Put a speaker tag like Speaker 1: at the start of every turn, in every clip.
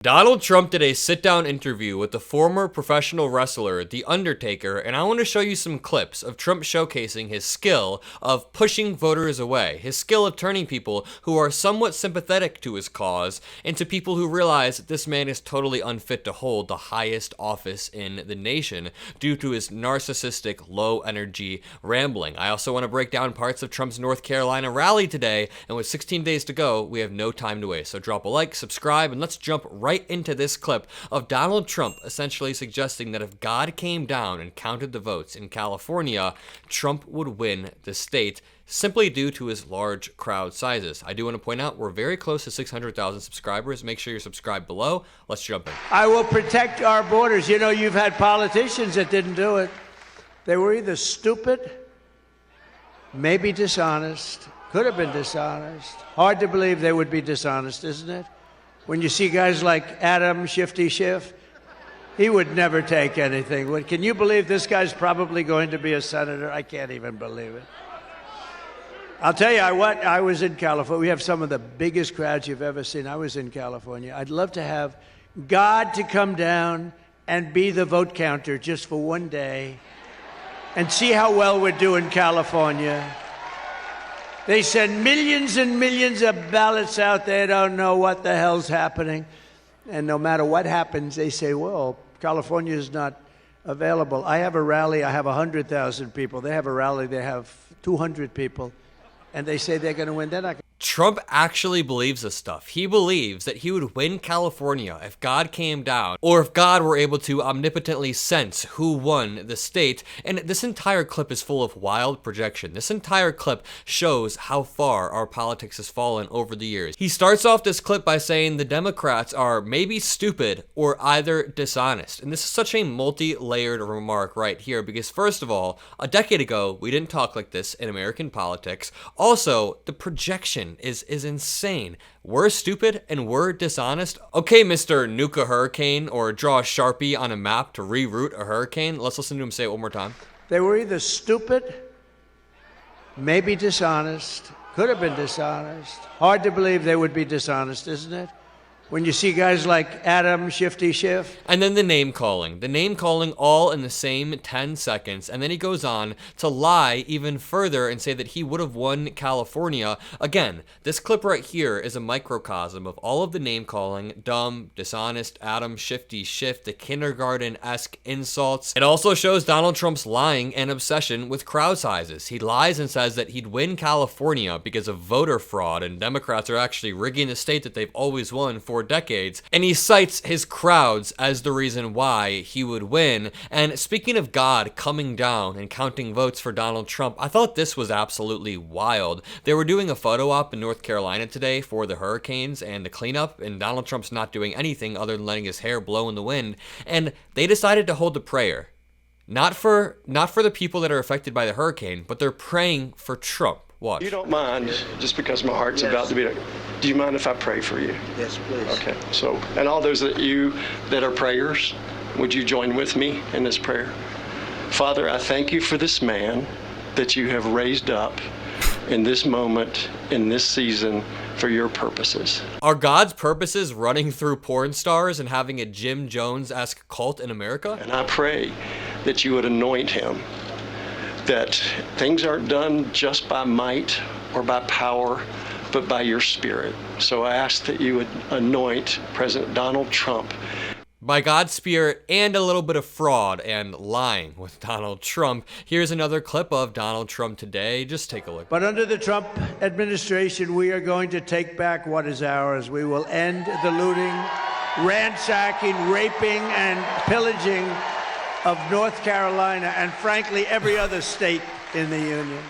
Speaker 1: Donald Trump did a sit-down interview with the former professional wrestler, The Undertaker, and I want to show you some clips of Trump showcasing his skill of pushing voters away, his skill of turning people who are somewhat sympathetic to his cause into people who realize that this man is totally unfit to hold the highest office in the nation due to his narcissistic, low-energy rambling. I also want to break down parts of Trump's North Carolina rally today, and with 16 days to go, we have no time to waste. So drop a like, subscribe, and let's jump right into this clip of Donald Trump essentially suggesting that if God came down and counted the votes in California, Trump would win the state simply due to his large crowd sizes. I do want to point out we're very close to 600,000 subscribers. Make sure you're subscribed below. Let's jump in.
Speaker 2: I will protect our borders. You know, you've had politicians that didn't do it. They were either stupid, maybe dishonest, could have been dishonest. Hard to believe they would be dishonest, isn't it? When you see guys like Adam Shifty Schiff, he would never take anything. Can you believe this guy's probably going to be a senator? I can't even believe it. I'll tell you what, I was in California. We have some of the biggest crowds you've ever seen. I was in California. I'd love to have God to come down and be the vote counter just for one day and see how well we're doing in California. They send millions and millions of ballots out. They don't know what the hell's happening. And no matter what happens, they say, well, California is not available. I have a rally. I have 100,000 people. They have a rally. They have 200 people. And they say they're going to win. They're not.
Speaker 1: Trump actually believes this stuff. He believes that he would win California if God came down, or if God were able to omnipotently sense who won the state. And this entire clip is full of wild projection. This entire clip shows how far our politics has fallen over the years. He starts off this clip by saying the Democrats are maybe stupid or either dishonest. And this is such a multi-layered remark right here because, first of all, a decade ago, we didn't talk like this in American politics. Also, the projection is insane. We're stupid and we're dishonest. Okay, Mr. Nuke a hurricane or draw a Sharpie on a map to reroute a hurricane. Let's listen to him say it one more time.
Speaker 2: They were either stupid, maybe dishonest, could have been dishonest. Hard to believe they would be dishonest, isn't it? When you see guys like Adam Shifty Schiff.
Speaker 1: And then the name calling all in the same 10 seconds. And then he goes on to lie even further and say that he would have won California. Again, this clip right here is a microcosm of all of the name calling, dumb, dishonest, Adam Shifty Schiff, the kindergarten-esque insults. It also shows Donald Trump's lying and obsession with crowd sizes. He lies and says that he'd win California because of voter fraud and Democrats are actually rigging the state that they've always won for decades, and he cites his crowds as the reason why he would win. And speaking of God coming down and counting votes for Donald Trump, I thought this was absolutely wild. They were doing a photo op in North Carolina today for the hurricanes and the cleanup, and Donald Trump's not doing anything other than letting his hair blow in the wind, and they decided to hold a prayer. Not for the people that are affected by the hurricane, but they're praying for Trump. Watch.
Speaker 3: You don't mind, just because my heart's about to beat. Do you mind if I pray for you?
Speaker 2: Yes, please.
Speaker 3: Okay. So, and all those that are prayers, would you join with me in this prayer? Father, I thank you for this man that you have raised up in this moment, in this season, for your purposes.
Speaker 1: Are God's purposes running through porn stars and having a Jim Jones-esque cult in America?
Speaker 3: And I pray that you would anoint him, that things aren't done just by might or by power, but by your spirit. So I ask that you would anoint President Donald Trump.
Speaker 1: By God's spirit and a little bit of fraud and lying with Donald Trump. Here's another clip of Donald Trump today. Just take a look.
Speaker 2: But under the Trump administration, we are going to take back what is ours. We will end the looting, ransacking, raping, and pillaging of North Carolina and, frankly, every other state in the Union.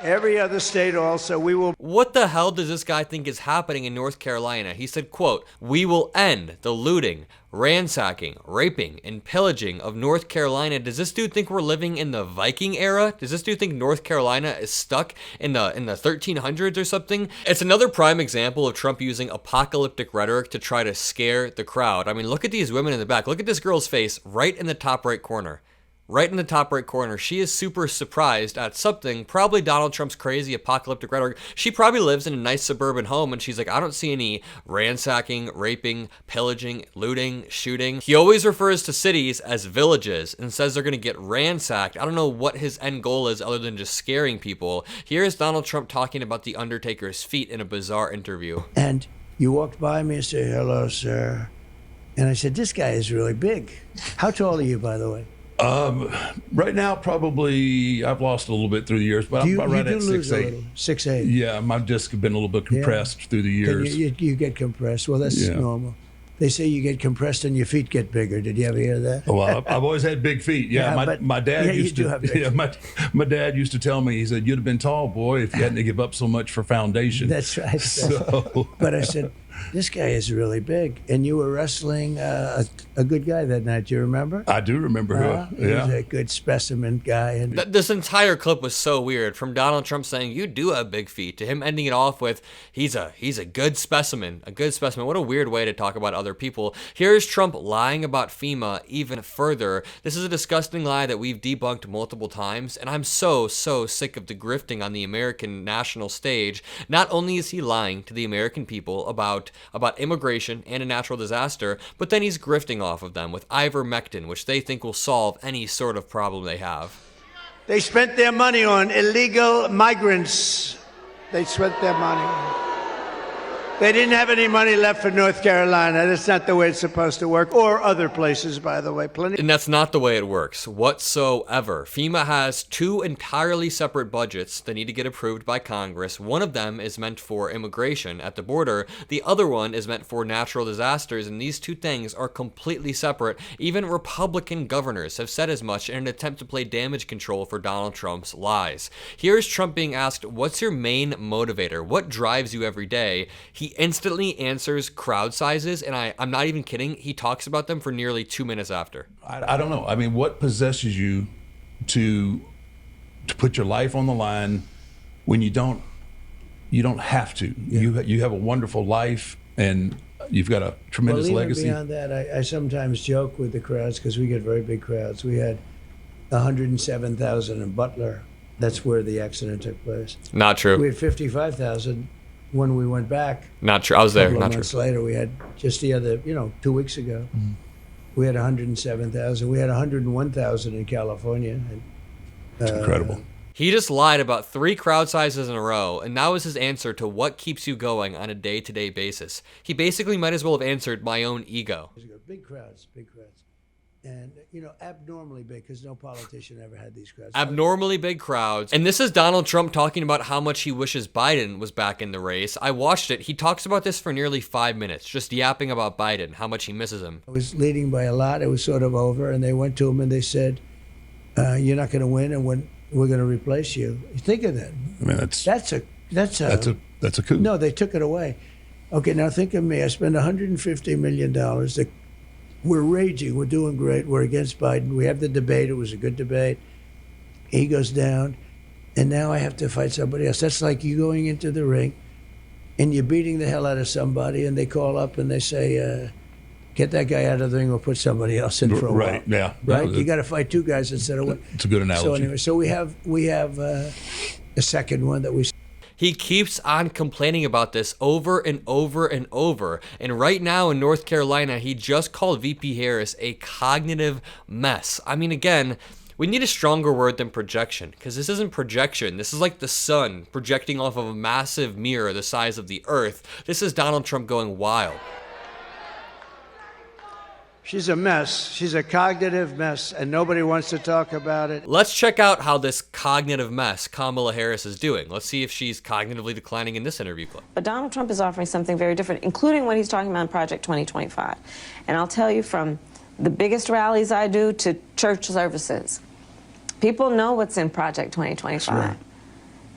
Speaker 2: Every other state also. We will.
Speaker 1: What the hell does this guy think is happening in North Carolina? He said, quote, "We will end the looting, ransacking, raping, and pillaging of North Carolina." Does this dude think we're living in the Viking era? Does this dude think North Carolina is stuck in the 1300s or something? It's another prime example of Trump using apocalyptic rhetoric to try to scare the crowd. I mean, look at these women in the back. Look at this girl's face right in the top right corner. right in the top right corner. She is super surprised at something, probably Donald Trump's crazy apocalyptic rhetoric. She probably lives in a nice suburban home, and she's like, I don't see any ransacking, raping, pillaging, looting, shooting. He always refers to cities as villages and says they're gonna get ransacked. I don't know what his end goal is other than just scaring people. Here's Donald Trump talking about the Undertaker's feet in a bizarre interview.
Speaker 2: And you walked by me and said, hello, sir. And I said, this guy is really big. How tall are you, by the way?
Speaker 4: Right now, probably I've lost a little bit through the years, but I'm right at 6'8".
Speaker 2: 6'8".
Speaker 4: Yeah, my disc have been a little bit compressed through the years.
Speaker 2: You get compressed. Well, that's normal. They say you get compressed and your feet get bigger. Did you ever hear that?
Speaker 4: Well, I've always had big feet. Yeah, my dad used to. Yeah, my dad used to tell me. He said, "You'd have been tall, boy, if you hadn't to give up so much for foundation."
Speaker 2: That's right.
Speaker 4: So,
Speaker 2: but I said, this guy is really big, and you were wrestling a good guy that night. Do you remember?
Speaker 4: I do remember.
Speaker 2: He was a good specimen guy. And
Speaker 1: this entire clip was so weird. From Donald Trump saying, you do have big feet, to him ending it off with, he's a good specimen, a good specimen. What a weird way to talk about other people. Here's Trump lying about FEMA even further. This is a disgusting lie that we've debunked multiple times, and I'm so sick of the grifting on the American national stage. Not only is he lying to the American people about immigration and a natural disaster, but then he's grifting off of them with ivermectin, which they think will solve any sort of problem they have.
Speaker 2: they spent their money on illegal migrants. They spent their money. They didn't have any money left for North Carolina. That's not the way it's supposed to work. Or other places, by the way. Plenty.
Speaker 1: And that's not the way it works whatsoever. FEMA has two entirely separate budgets that need to get approved by Congress. One of them is meant for immigration at the border. The other one is meant for natural disasters. And these two things are completely separate. Even Republican governors have said as much in an attempt to play damage control for Donald Trump's lies. Here's Trump being asked, what's your main motivator? What drives you every day? He instantly answers crowd sizes, and I'm not even kidding. He talks about them for nearly 2 minutes after.
Speaker 4: I don't know. I mean, what possesses you to put your life on the line when you don't have to? Yeah. You have a wonderful life, and you've got a tremendous legacy.
Speaker 2: Beyond that, I sometimes joke with the crowds because we get very big crowds. We had 107,000 in Butler. That's where the accident took place.
Speaker 1: Not true.
Speaker 2: We had 55,000 when we went back.
Speaker 1: Not true. I was there. Not true.
Speaker 2: Months later, we had just the other, 2 weeks ago, we had 107,000. We had 101,000 in California.
Speaker 4: It's incredible.
Speaker 1: He just lied about 3 crowd sizes in a row, and that was his answer to what keeps you going on a day-to-day basis. He basically might as well have answered my own ego.
Speaker 2: Big crowds, big crowds. And, abnormally big, because no politician ever had these crowds.
Speaker 1: Abnormally big crowds. And this is Donald Trump talking about how much he wishes Biden was back in the race. I watched it. He talks about this for nearly 5 minutes, just yapping about Biden, how much he misses him.
Speaker 2: I was leading by a lot. It was sort of over, and they went to him and they said, you're not going to win, and we're going to replace you. Think of that.
Speaker 4: I mean, that's a coup.
Speaker 2: No, they took it away. Okay, now think of me. I spent $150 million. We're raging. We're doing great. We're against Biden. We have the debate. It was a good debate. He goes down, and now I have to fight somebody else. That's like you going into the ring, and you're beating the hell out of somebody, and they call up and they say, get that guy out of the ring or put somebody else in for a while.
Speaker 4: Right, yeah.
Speaker 2: Right? You got to fight 2 guys instead of one.
Speaker 4: It's a good analogy.
Speaker 2: So we have a second one that we...
Speaker 1: He keeps on complaining about this over and over and over. And right now in North Carolina, he just called VP Harris a cognitive mess. I mean, again, we need a stronger word than projection, because this isn't projection. This is like the sun projecting off of a massive mirror the size of the earth. This is Donald Trump going wild.
Speaker 2: She's a mess. She's a cognitive mess, and nobody wants to talk about it.
Speaker 1: Let's check out how this cognitive mess Kamala Harris is doing. Let's see if she's cognitively declining in this interview clip.
Speaker 5: But Donald Trump is offering something very different, including what he's talking about in Project 2025. And I'll tell you, from the biggest rallies I do to church services, people know what's in Project 2025. Right.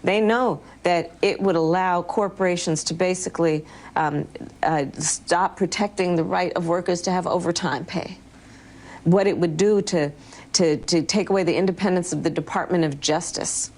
Speaker 5: They know that it would allow corporations to basically stop protecting the right of workers to have overtime pay. What it would do to take away the independence of the Department of Justice.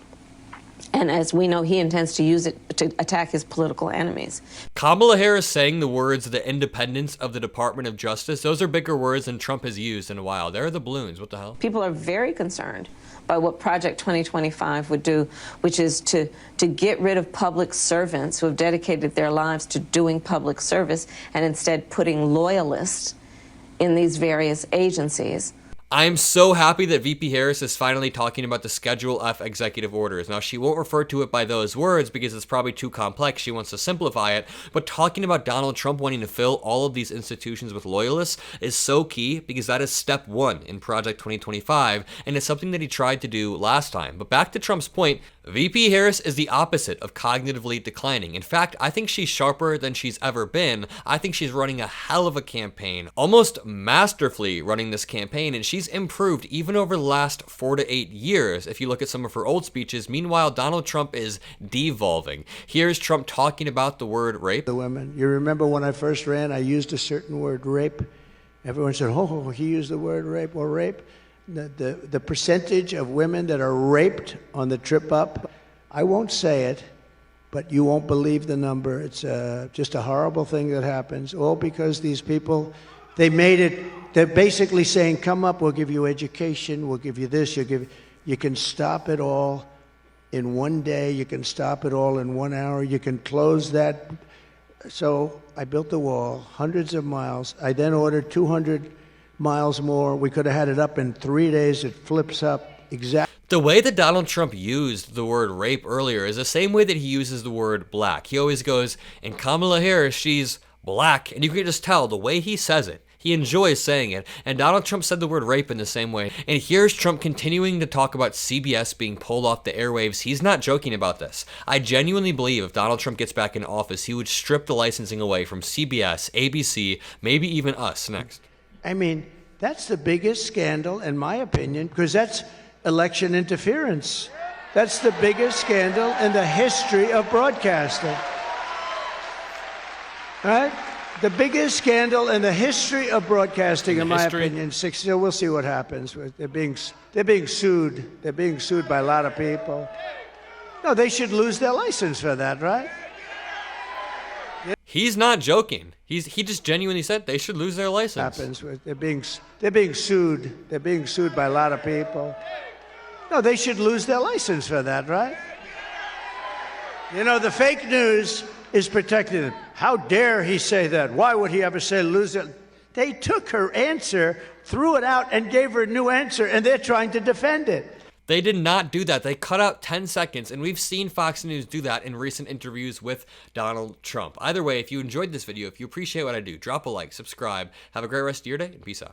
Speaker 5: And as we know, he intends to use it to attack his political enemies.
Speaker 1: Kamala Harris saying the words the independence of the Department of Justice, those are bigger words than Trump has used in a while. They're the balloons. What the hell?
Speaker 5: People are very concerned by what Project 2025 would do, which is to get rid of public servants who have dedicated their lives to doing public service and instead putting loyalists in these various agencies.
Speaker 1: I'm so happy that VP Harris is finally talking about the Schedule F executive orders. Now, she won't refer to it by those words because it's probably too complex. She wants to simplify it. But talking about Donald Trump wanting to fill all of these institutions with loyalists is so key because that is step one in Project 2025, and it's something that he tried to do last time. But back to Trump's point, VP Harris is the opposite of cognitively declining. In fact, I think she's sharper than she's ever been. I think she's running a hell of a campaign, almost masterfully running this campaign, and she's improved even over the last 4 to 8 years if you look at some of her old speeches. Meanwhile, Donald Trump is devolving. Here's Trump talking about the word rape.
Speaker 2: The women. You remember when I first ran, I used a certain word, rape. Everyone said, oh, he used the word rape. Well, rape, the percentage of women that are raped on the trip up, I won't say it, but you won't believe the number. It's just a horrible thing that happens, all because these people, they made it, they're basically saying, come up, we'll give you education, we'll give you this, you can stop it all in one day, you can stop it all in 1 hour, you can close that. So I built the wall, hundreds of miles. I then ordered 200 miles more. We could have had it up in 3 days. It flips up exactly.
Speaker 1: The way that Donald Trump used the word rape earlier is the same way that he uses the word black. He always goes, and Kamala Harris, she's black. And you can just tell the way he says it. He enjoys saying it, and Donald Trump said the word rape in the same way. And here's Trump continuing to talk about CBS being pulled off the airwaves. He's not joking about this. I genuinely believe if Donald Trump gets back in office, he would strip the licensing away from CBS, ABC, maybe even us next.
Speaker 2: I mean, that's the biggest scandal, in my opinion, because that's election interference. That's the biggest scandal in the history of broadcasting. Right? The biggest scandal in the history of broadcasting, in my opinion. So we'll see what happens. They're being sued. They're being sued by a lot of people. No, they should lose their license for that, right?
Speaker 1: He's not joking. He just genuinely said they should lose their license.
Speaker 2: They're being sued. They're being sued by a lot of people. No, they should lose their license for that, right? You know, the fake news is protecting them. How dare he say that? Why would he ever say lose it? They took her answer, threw it out, and gave her a new answer, and they're trying to defend it.
Speaker 1: They did not do that. They cut out 10 seconds, and we've seen Fox News do that in recent interviews with Donald Trump. Either way, if you enjoyed this video, if you appreciate what I do, drop a like, subscribe. Have a great rest of your day, and peace out.